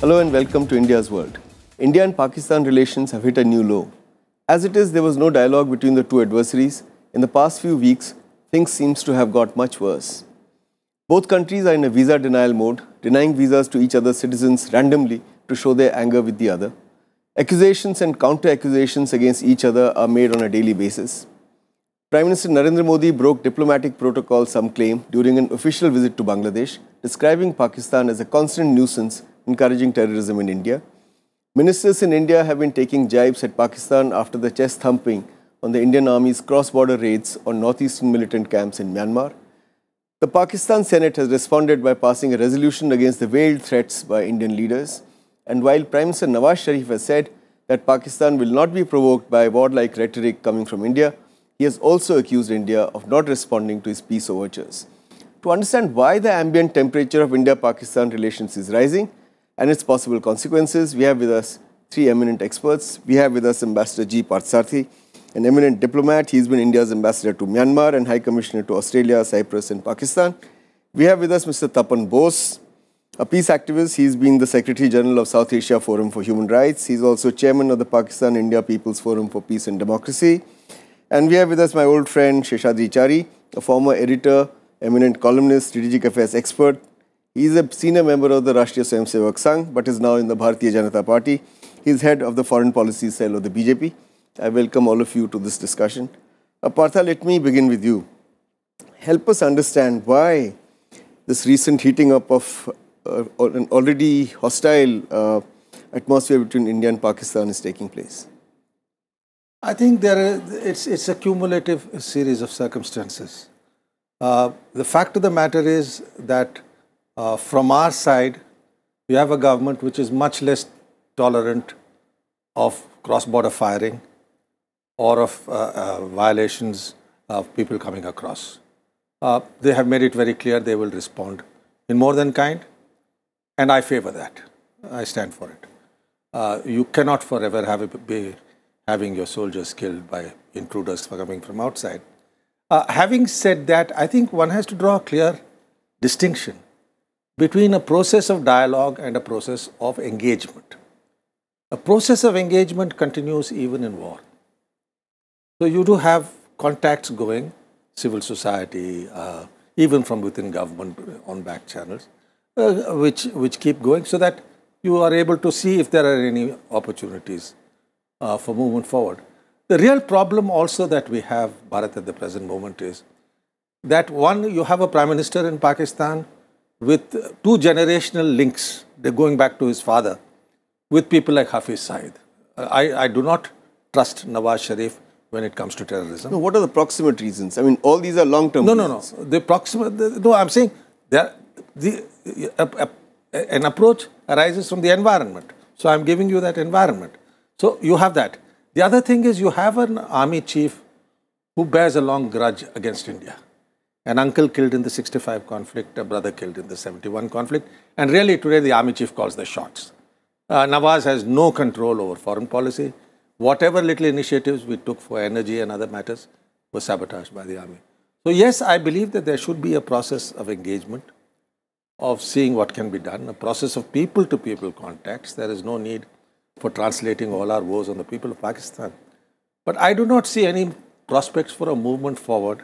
Hello and welcome to India's World. India and Pakistan relations have hit a new low. As it is, there was no dialogue between the two adversaries. In the past few weeks, things seems to have got much worse. Both countries are in a visa denial mode, denying visas to each other's citizens randomly to show their anger with the other. Accusations and counter-accusations against each other are made on a daily basis. Prime Minister Narendra Modi broke diplomatic protocol, some claim, during an official visit to Bangladesh, describing Pakistan as a constant nuisance encouraging terrorism in India. Ministers in India have been taking jibes at Pakistan after the chest thumping on the Indian Army's cross-border raids on northeastern militant camps in Myanmar. The Pakistan Senate has responded by passing a resolution against the veiled threats by Indian leaders. And while Prime Minister Nawaz Sharif has said that Pakistan will not be provoked by warlike rhetoric coming from India, he has also accused India of not responding to his peace overtures. To understand why the ambient temperature of India-Pakistan relations is rising and its possible consequences, we have with us three eminent experts. We have with us Ambassador G. Parthasarathy, an eminent diplomat. He's been India's ambassador to Myanmar and High Commissioner to Australia, Cyprus and Pakistan. We have with us Mr. Tapan Bose, a peace activist. He's been the Secretary General of South Asia Forum for Human Rights. He's also Chairman of the Pakistan-India People's Forum for Peace and Democracy. And we have with us my old friend Seshadri Chari, a former editor, eminent columnist, strategic affairs expert. He is a senior member of the Rashtriya Swayamsevak Sangh, but is now in the Bharatiya Janata Party. He is head of the foreign policy cell of the BJP. I welcome all of you to this discussion. Partha, let me begin with you. Help us understand why this recent heating up of an already hostile atmosphere between India and Pakistan is taking place. I think it's a cumulative series of circumstances. The fact of the matter is that from our side, we have a government which is much less tolerant of cross-border firing or of violations of people coming across. They have made it very clear they will respond in more than kind, and I favor that. I stand for it. You cannot forever be having your soldiers killed by intruders coming from outside. Having said that, I think one has to draw a clear distinction between a process of dialogue and a process of engagement. A process of engagement continues even in war. So you do have contacts going, civil society, even from within government on back channels, which keep going so that you are able to see if there are any opportunities for movement forward. The real problem also that we have, Bharat, at the present moment is that one, you have a Prime Minister in Pakistan with two generational links, they're going back to his father, with people like Hafiz Saeed. I do not trust Nawaz Sharif when it comes to terrorism. No, what are the proximate reasons? I mean, all these are long-term reasons. No. The proximate, no, I'm saying that an approach arises from the environment. So I'm giving you that environment. So you have that. The other thing is you have an army chief who bears a long grudge against India. An uncle killed in the 65 conflict, a brother killed in the 71 conflict. And really today the army chief calls the shots. Nawaz has no control over foreign policy. Whatever little initiatives we took for energy and other matters were sabotaged by the army. So yes, I believe that there should be a process of engagement, of seeing what can be done, a process of people-to-people contacts. There is no need for translating all our woes on the people of Pakistan. But I do not see any prospects for a movement forward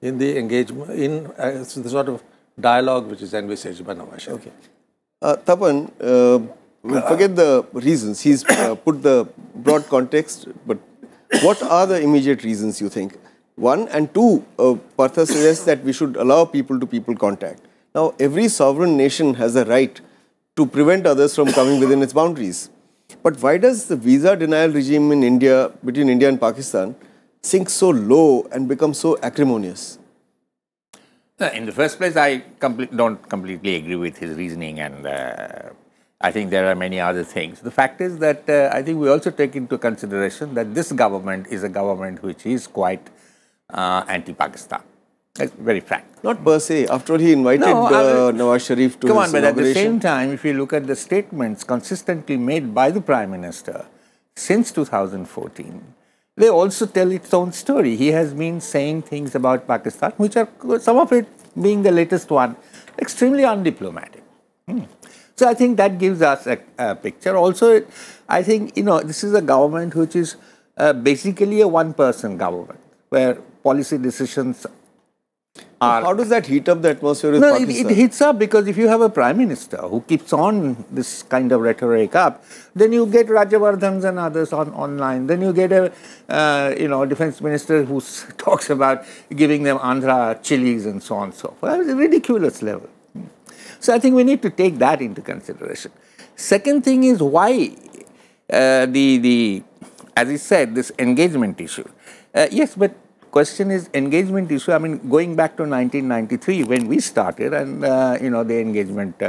in the engagement, in the sort of dialogue which is envisaged by Nawaz Sharif. Tapan, we'll forget the reasons. He's put the broad context, but what are the immediate reasons you think? One, and two, Partha suggests that we should allow people-to-people contact. Now, every sovereign nation has a right to prevent others from coming within its boundaries. But why does the visa denial regime in India, between India and Pakistan, sink so low and become so acrimonious? In the first place, I don't completely agree with his reasoning, and I think there are many other things. The fact is that I think we also take into consideration that this government is a government which is quite anti-Pakistan. That's very frank. Not per se. After all, he invited Nawaz Sharif to his inauguration. But at the same time, if you look at the statements consistently made by the Prime Minister since 2014, they also tell its own story. He has been saying things about Pakistan, which are, some of it being the latest one, extremely undiplomatic. So I think that gives us a picture. Also, I think, this is a government which is basically a one-person government, where policy decisions are... How does that heat up the atmosphere with No, Pakistan? it heats up because if you have a prime minister who keeps on this kind of rhetoric up, then you get Rajavardhans and others online. Then you get a, defense minister who talks about giving them Andhra chilies and so on and so forth. It's a ridiculous level. So I think we need to take that into consideration. Second thing is why as I said, this engagement issue. Yes, but question is engagement issue. I mean, going back to 1993 when we started and, the engagement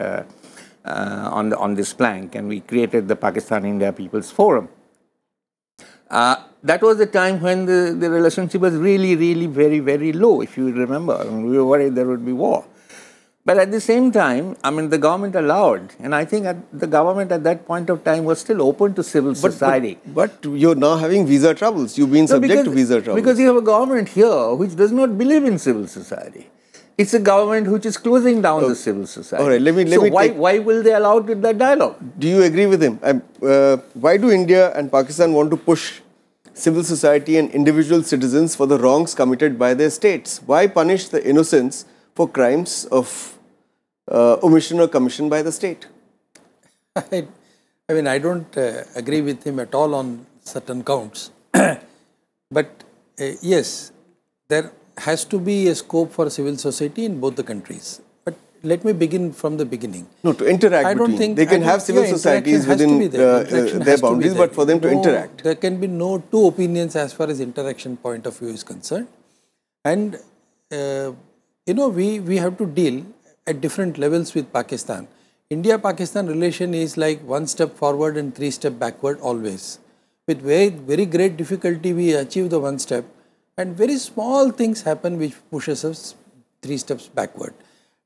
on this plank, and we created the Pakistan-India People's Forum. That was the time when the relationship was really, really very, very low, if you remember. I mean, we were worried there would be war. But at the same time, I mean, the government allowed, and I think the government at that point of time was still open to civil society. But you're now having visa troubles. You've been subject to visa troubles. Because you have a government here which does not believe in civil society. It's a government which is closing down the civil society. All right, why will they allow that dialogue? Do you agree with him? Why do India and Pakistan want to push civil society and individual citizens for the wrongs committed by their states? Why punish the innocents for crimes of omission or commission by the state? I mean, I don't agree with him at all on certain counts. But yes, there has to be a scope for civil society in both the countries. But let me begin from the beginning. No, to interact. I don't think they can have civil societies within their boundaries, but for them to interact. There can be no two opinions as far as interaction point of view is concerned. And, we have to deal at different levels with Pakistan. India-Pakistan relation is like one step forward and three steps backward always. With very, very great difficulty, we achieve the one step, and very small things happen which pushes us three steps backward.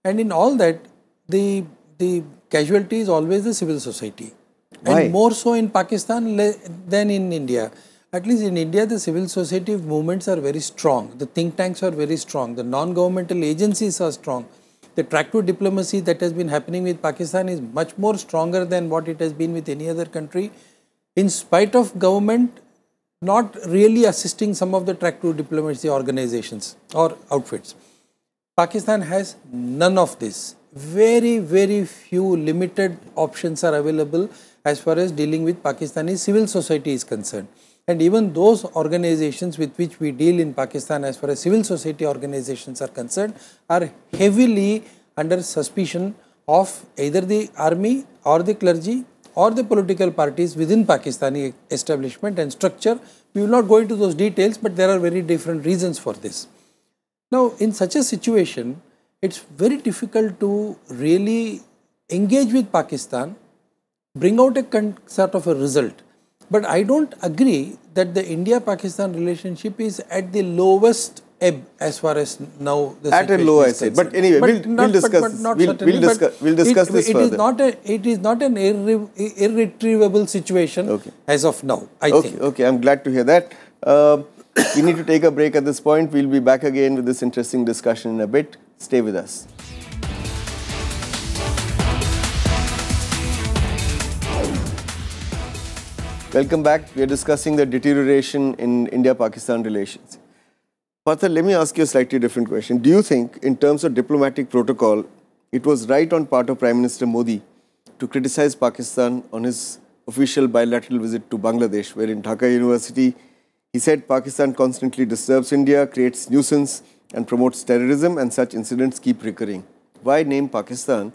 And in all that, the casualty is always the civil society. Why? And more so in Pakistan than in India. At least in India, the civil society movements are very strong. The think tanks are very strong. The non-governmental agencies are strong. The track-to diplomacy that has been happening with Pakistan is much more stronger than what it has been with any other country, in spite of government not really assisting some of the track-to diplomacy organizations or outfits. Pakistan has none of this. Very, very few limited options are available as far as dealing with Pakistani civil society is concerned. And even those organizations with which we deal in Pakistan as far as civil society organizations are concerned are heavily under suspicion of either the army or the clergy or the political parties within Pakistani establishment and structure. We will not go into those details, but there are very different reasons for this. Now, in such a situation, it's very difficult to really engage with Pakistan, bring out a sort of a result. But I don't agree that the India-Pakistan relationship is at the lowest ebb as far as now the at a low, I said. But anyway, we'll discuss this. We'll discuss this further. It is not an irretrievable situation as of now, I think. Okay, I'm glad to hear that. We need to take a break at this point. We'll be back again with this interesting discussion in a bit. Stay with us. Welcome back. We are discussing the deterioration in India-Pakistan relations. Partha, let me ask you a slightly different question. Do you think, in terms of diplomatic protocol, it was right on part of Prime Minister Modi to criticize Pakistan on his official bilateral visit to Bangladesh, where in Dhaka University, he said Pakistan constantly disturbs India, creates nuisance and promotes terrorism, and such incidents keep recurring. Why name Pakistan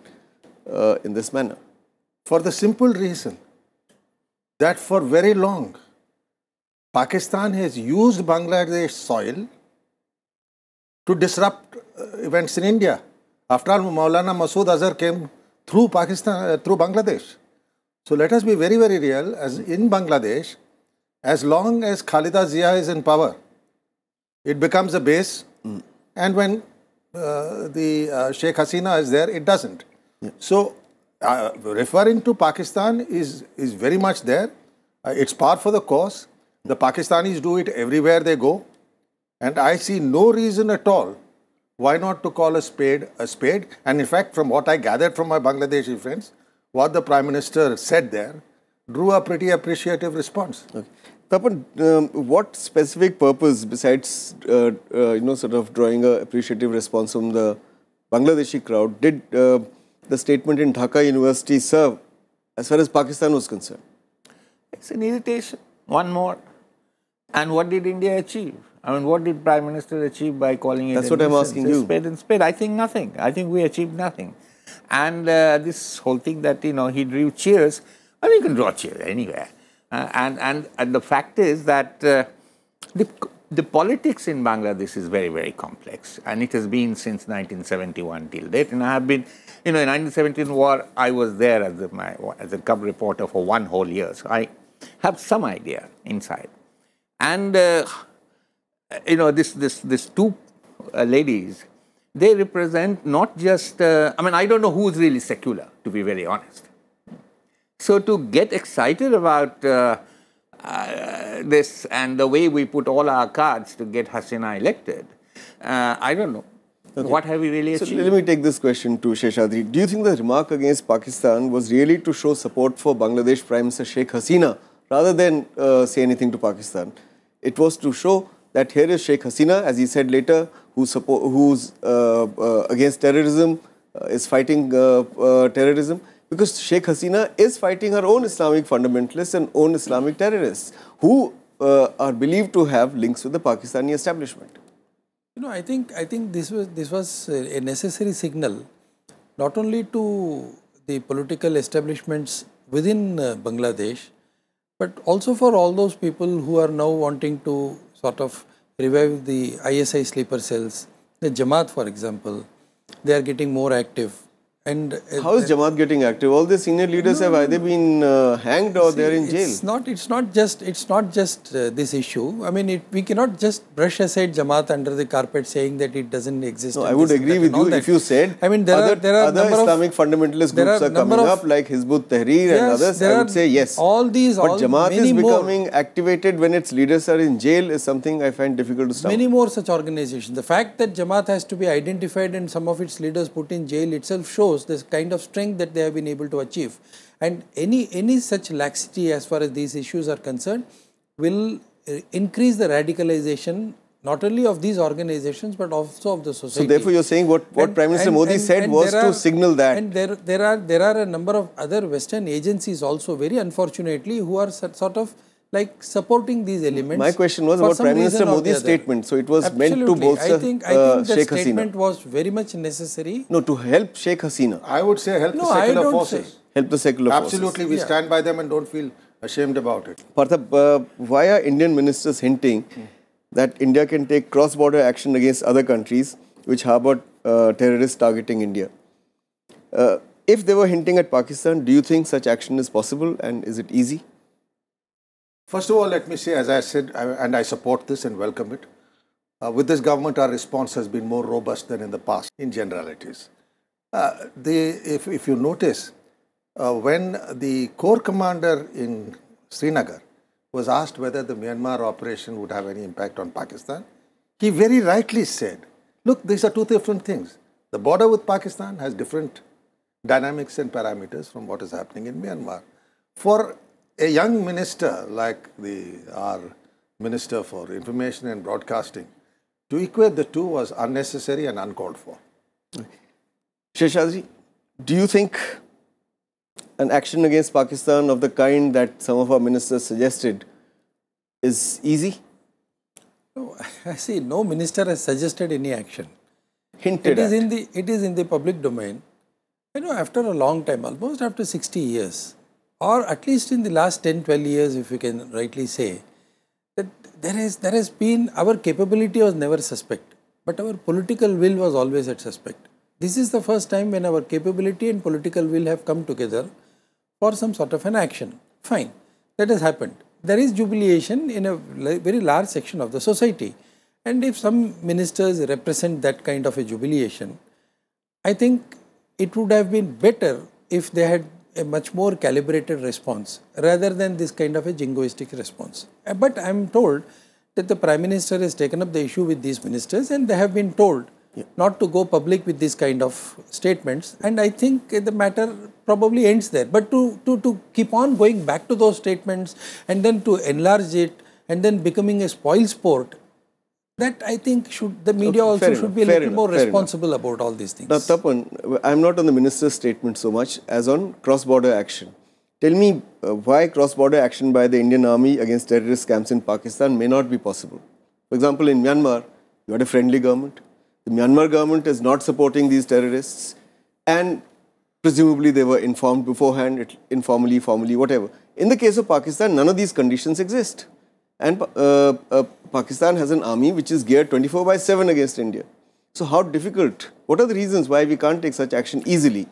in this manner? For the simple reason that for very long, Pakistan has used Bangladesh soil to disrupt events in India. After all, Maulana Masood Azhar came through Pakistan, through Bangladesh. So let us be very, very real. As in Bangladesh, as long as Khalida Zia is in power, it becomes a base. And when the Sheikh Hasina is there, it doesn't. Yeah. So referring to Pakistan is very much there. It's par for the course. The Pakistanis do it everywhere they go. And I see no reason at all why not to call a spade a spade. And in fact, from what I gathered from my Bangladeshi friends, what the Prime Minister said there drew a pretty appreciative response. Okay. Tapan, what specific purpose besides sort of drawing a appreciative response from the Bangladeshi crowd did the statement in Dhaka University serve as far as Pakistan was concerned? It's an irritation, one more. And what did India achieve? I mean, what did Prime Minister achieve by calling it? That's what I'm asking you. Spade and spade. I think nothing. I think we achieved nothing. And this whole thing that, he drew cheers, I mean, you can draw cheers anywhere. And the fact is that the politics in Bangladesh is very, very complex. And it has been since 1971 till date. And I have been, in 1917 war, I was there as a cub reporter for 1 whole year. So I have some idea inside. And, these two ladies, they represent not just, I don't know who's really secular, to be very honest. So to get excited about this and the way we put all our cards to get Hasina elected, I don't know. Okay. What have we really achieved? So let me take this question to Seshadri. Do you think the remark against Pakistan was really to show support for Bangladesh Prime Minister Sheikh Hasina rather than say anything to Pakistan? It was to show that here is Sheikh Hasina, as he said later, who's against terrorism, is fighting terrorism, because Sheikh Hasina is fighting her own Islamic fundamentalists and own Islamic terrorists who are believed to have links with the Pakistani establishment. I think this was a necessary signal, not only to the political establishments within Bangladesh, but also for all those people who are now wanting to sort of revive the ISI sleeper cells. The Jamaat, for example, they are getting more active. And how is Jamaat getting active? All the senior leaders have either been hanged or they are in jail. It's not just this issue. I mean, we cannot just brush aside Jamaat under the carpet, saying that it doesn't exist. No, I would agree with you if you said. I mean, there are other Islamic fundamentalist groups are coming up, like Hizbut Tahrir and others. I would say yes. All these, but Jamaat is becoming activated when its leaders are in jail is something I find difficult to stop. Many more such organizations. The fact that Jamaat has to be identified and some of its leaders put in jail itself shows this kind of strength that they have been able to achieve. And any such laxity as far as these issues are concerned will increase the radicalization not only of these organizations but also of the society. So therefore you are saying what Prime Minister Modi said was to signal that. And there are a number of other Western agencies also, very unfortunately, who are sort of like supporting these elements. My question was about Prime Minister Modi's statement. So it was meant to bolster I think the Sheikh statement Hasina. was very much necessary. No, to help Sheikh Hasina. I would say help the secular forces. Help the secular forces. Absolutely, we stand by them and don't feel ashamed about it. Partha, why are Indian ministers hinting that India can take cross-border action against other countries which harbour terrorists targeting India? If they were hinting at Pakistan, do you think such action is possible and is it easy? First of all, let me say, as I said, and I support this and welcome it, with this government our response has been more robust than in the past, in generalities. If you notice, when the Corps Commander in Srinagar was asked whether the Myanmar operation would have any impact on Pakistan, he very rightly said, look, these are two different things. The border with Pakistan has different dynamics and parameters from what is happening in Myanmar. For a young minister like our Minister for Information and Broadcasting, to equate the two was unnecessary and uncalled for. Seshadri, do you think an action against Pakistan of the kind that some of our ministers suggested is easy? No, I see, no minister has suggested any action. Hinted at. It is in the public domain. After a long time, almost after 60 years, or at least in the last 10-12 years, if you can rightly say, that there has been, our capability was never suspect, but our political will was always at suspect. This is the first time when our capability and political will have come together for some sort of an action. Fine, that has happened. There is jubilation in a very large section of the society. And if some ministers represent that kind of a jubilation, I think it would have been better if they had a much more calibrated response rather than this kind of a jingoistic response. But I am told that the Prime Minister has taken up the issue with these ministers and they have been told not to go public with this kind of statements. And I think the matter probably ends there. But to keep on going back to those statements and then to enlarge it and then becoming a spoil sport, that I think the media also should be a little more responsible about all these things. Now, Tapan, I am not on the minister's statement so much as on cross-border action. Tell me why cross-border action by the Indian Army against terrorist camps in Pakistan may not be possible. For example, in Myanmar, you had a friendly government. The Myanmar government is not supporting these terrorists, and presumably they were informed beforehand, informally, formally, whatever. In the case of Pakistan, none of these conditions exist. And Pakistan has an army which is geared 24/7 against India. So how difficult? What are the reasons why we can't take such action easily?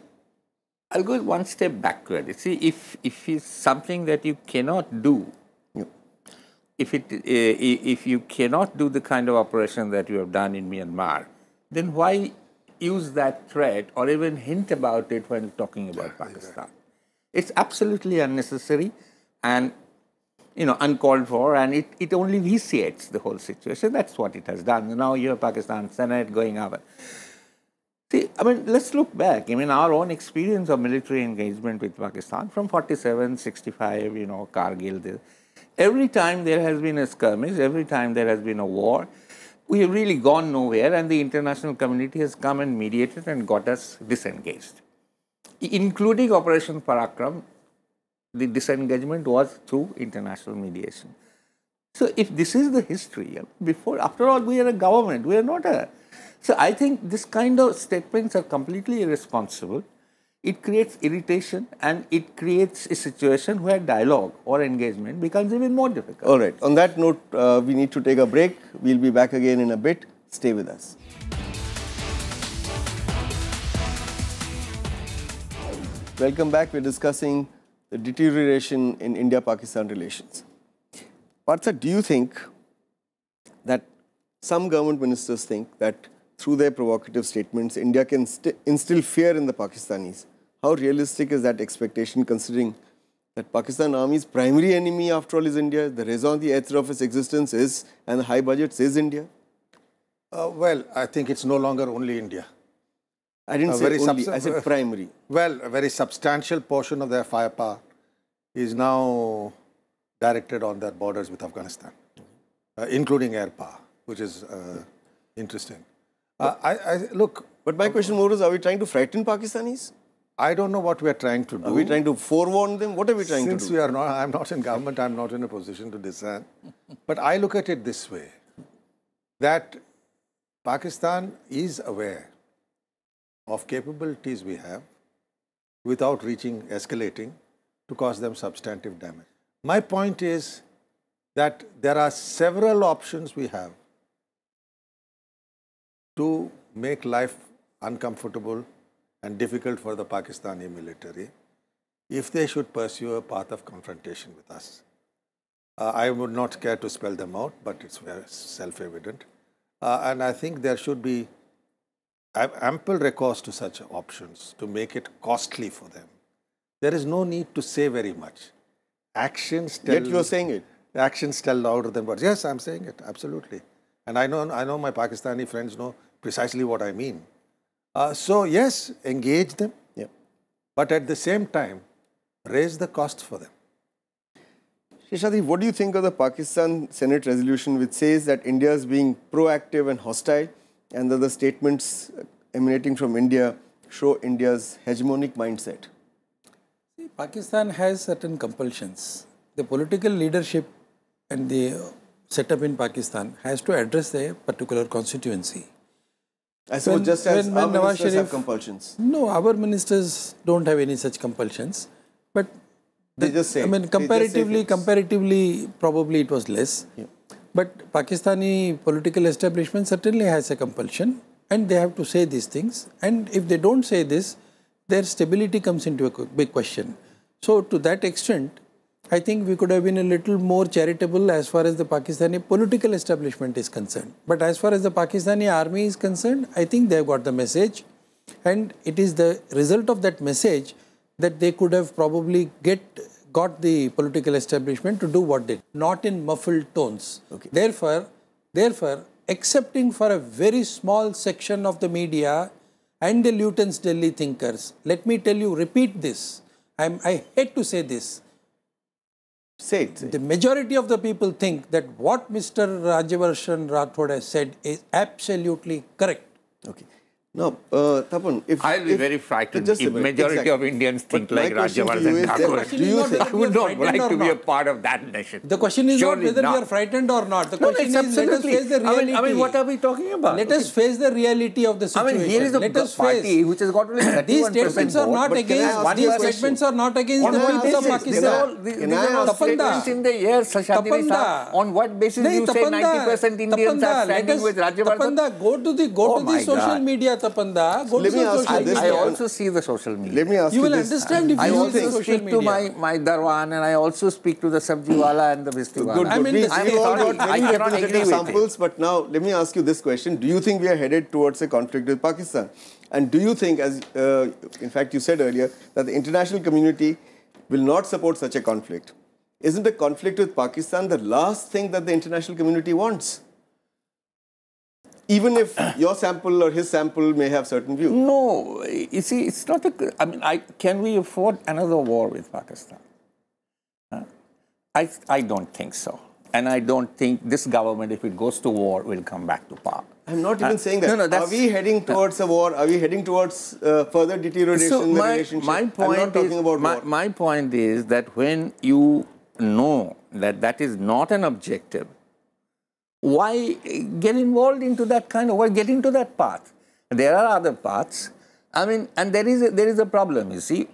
I'll go one step backward. You see, if it's something that you cannot do, if you cannot do the kind of operation that you have done in Myanmar, then why use that threat or even hint about it when talking about Pakistan? It's absolutely unnecessary and uncalled for, and it only vitiates the whole situation. That's what it has done. Now you have Pakistan Senate going over. See, I mean, let's look back. I mean, our own experience of military engagement with Pakistan from 47, 65, Kargil. Every time there has been a skirmish, every time there has been a war, we have really gone nowhere, and the international community has come and mediated and got us disengaged. Including Operation Parakram, the disengagement was through international mediation. So if this is the history, after all, we are a government, we are not a... So I think this kind of statements are completely irresponsible. It creates irritation and it creates a situation where dialogue or engagement becomes even more difficult. All right. On that note, we need to take a break. We'll be back again in a bit. Stay with us. Welcome back. We're discussing the deterioration in India-Pakistan relations. Partha, do you think that some government ministers think that through their provocative statements, India can instill fear in the Pakistanis? How realistic is that expectation, considering that Pakistan Army's primary enemy, after all, is India? The raison d'etre of its existence is, and the high budgets is India? Well, I think it's no longer only India. I didn't say only, I said primary. Well, a very substantial portion of their firepower is now directed on their borders with Afghanistan, including air power, which is interesting. Look. But my question more is, are we trying to frighten Pakistanis? I don't know what we are trying to do. Are we trying to forewarn them? What are we trying to do? Since I'm not in government, I'm not in a position to discern. But I look at it this way, that Pakistan is aware of capabilities we have without escalating to cause them substantive damage. My point is that there are several options we have to make life uncomfortable and difficult for the Pakistani military if they should pursue a path of confrontation with us. I would not care to spell them out, but it's very self-evident. And I think there should be ample recourse to such options to make it costly for them. There is no need to say very much. Actions tell... Yet you are saying it. Actions tell louder than words. Yes, I'm saying it, absolutely. And I know my Pakistani friends know precisely what I mean. So yes, engage them, but at the same time, raise the costs for them. Seshadri, what do you think of the Pakistan Senate resolution which says that India is being proactive and hostile, and that the statements emanating from India show India's hegemonic mindset? See, Pakistan has certain compulsions. The political leadership and the setup in Pakistan has to address a particular constituency. I suppose just as our ministers have compulsions. No, our ministers don't have any such compulsions. But they just say. I mean, comparatively, probably it was less. Yeah. But Pakistani political establishment certainly has a compulsion, and they have to say these things. And if they don't say this, their stability comes into a big question. So to that extent, I think we could have been a little more charitable as far as the Pakistani political establishment is concerned. But as far as the Pakistani army is concerned, I think they have got the message, and it is the result of that message that they could have probably got the political establishment to do what they did, not in muffled tones. Okay. Therefore, excepting for a very small section of the media and the Luton's Delhi thinkers. Let me tell you, repeat this. I hate to say this. Say it. The majority of the people think that what Mr. Rajyavarsan Rathod has said is absolutely correct. Okay. Now, Tapan, I'll be very frightened if majority of Indians think like Rajyavarsan Rathod. Do you think I would not like to be a part of that nation. The question is not whether we are frightened or not. The question is, let us face the reality. I mean, what are we talking about? Let us face the reality of the situation. I mean, here is a party which has got only 31% these statements are not against. These statements are not against the people of Pakistan. These are all statements in the air, Seshadri sir. On what basis you say 90% Indians are standing with Rajyavarsan? Tapanda, go to the social media, Tapanda. Go to the social media. I also see the social media. Let me ask you will this. understand if I you use the also social speak media. to my Darwan and I also speak to the Sabjiwala and the Bistiwala. Good. I mean, We've all sorry, got I many cannot agree representative with samples, but now let me ask you this question. Do you think we are headed towards a conflict with Pakistan? And do you think, as in fact you said earlier, that the international community will not support such a conflict? Isn't a conflict with Pakistan the last thing that the international community wants? Even if your sample or his sample may have certain views. No, you see, it's not a. I mean, can we afford another war with Pakistan? I don't think so. And I don't think this government, if it goes to war, will come back to power. I'm not even saying that. No, are we heading towards a war? Are we heading towards further deterioration in the relationship? My point is that when you know that that is not an objective, why get involved into that why get into that path? There are other paths. I mean, and there is a problem, you see.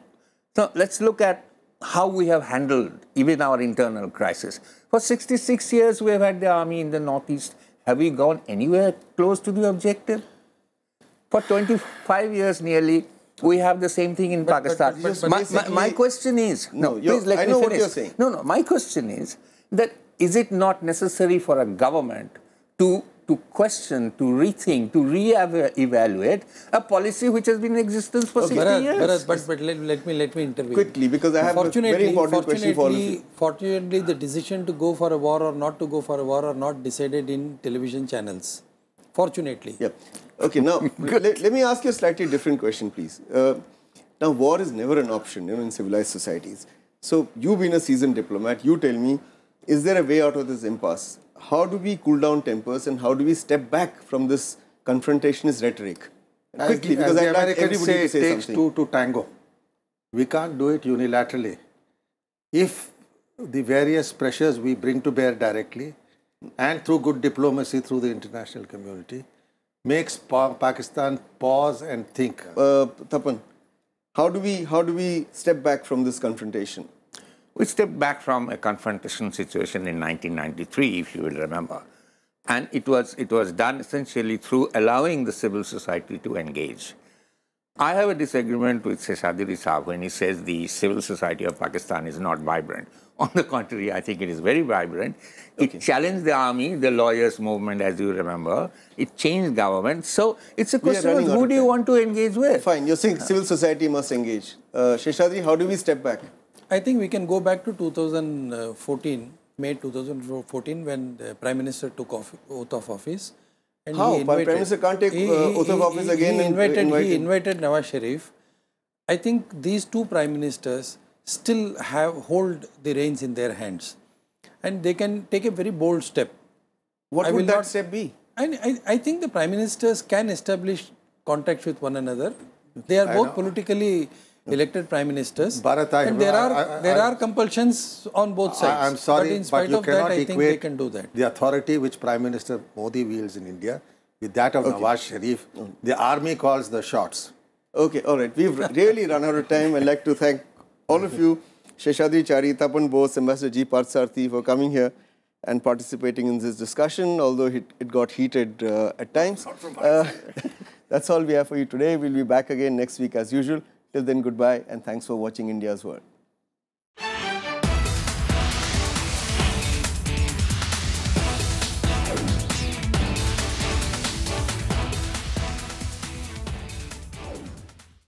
So let's look at how we have handled even our internal crisis. For 66 years, we have had the army in the northeast. Have we gone anywhere close to the objective? For 25 years nearly, we have the same thing in Pakistan. My question is, please let me finish. I know what you're saying. No, my question is that is it not necessary for a government to question, to rethink, to re-evaluate a policy which has been in existence for 60 years? But let me intervene. Quickly, because I have a very important question for all of you. Fortunately, the decision to go for a war or not to go for a war are not decided in television channels. Fortunately. Yeah. Okay, now, let me ask you a slightly different question, please. Now, war is never an option in civilized societies. So, you've been a seasoned diplomat. You tell me, is there a way out of this impasse? How do we cool down tempers and how do we step back from this confrontationist rhetoric? Quickly, because I'd like everybody to say takes two to tango. We can't do it unilaterally. If the various pressures we bring to bear directly and through good diplomacy through the international community makes Pakistan pause and think. Tapan, how do we step back from this confrontation? We stepped back from a confrontation situation in 1993, if you will remember. And it was done essentially through allowing the civil society to engage. I have a disagreement with Seshadri Saab when he says the civil society of Pakistan is not vibrant. On the contrary, I think it is very vibrant. It challenged the army, the lawyers' movement, as you remember. It changed government. So it's a question of who do you want to engage with? Fine, you're saying civil society must engage. Seshadri, how do we step back? I think we can go back to 2014, May 2014, when the Prime Minister took oath of office. And how? Prime Minister can't take oath of office again? He invited Nawaz Sharif. I think these two Prime Ministers still hold the reins in their hands. And they can take a very bold step. What would that step be? I think the Prime Ministers can establish contacts with one another. They are both politically elected Prime Ministers. Bharat, and there are compulsions on both sides. I'm sorry, but in spite of that, I think they can do that. The authority which Prime Minister Modi wields in India with that of Nawaz Sharif, the army calls the shots. Okay, all right. We've really run out of time. I'd like to thank all of you, Seshadri, Chari, Tapan, Bose, Ambassador G. Parthasarathy, for coming here and participating in this discussion, although it got heated at times. That's all we have for you today. We'll be back again next week as usual. Till then, goodbye and thanks for watching India's World.